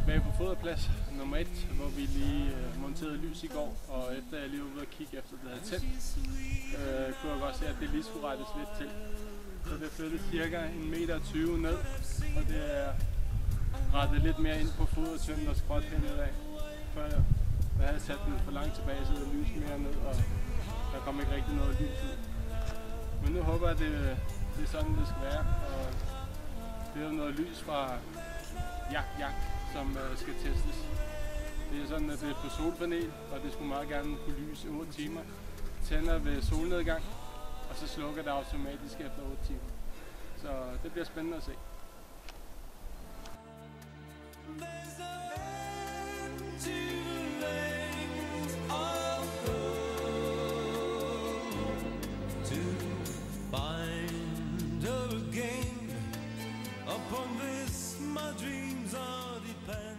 tilbage på foderplads nummer 1, hvor vi lige monterede lys i går, og efter jeg lige var ude og kigge efter det havde tændt, kunne jeg godt se, at det lige skulle rettes lidt til. Så det er flyttet cirka 1,20 meter ned, og det er rettet lidt mere ind på fodertønden og skråt henad. Før jeg havde sat den for langt tilbage, så det lyste mere ned, og der kom ikke rigtig noget lys ud. Men nu håber jeg, at det er sådan, det skal være. Og det er noget lys fra Jak, som skal testes. Det er sådan, at det er på solpanel, og det skulle meget gerne kunne lyse 8 timer. Tænder ved solnedgang, og så slukker det automatisk efter 8 timer. Så det bliver spændende at se. Upon this my dreams are dependent.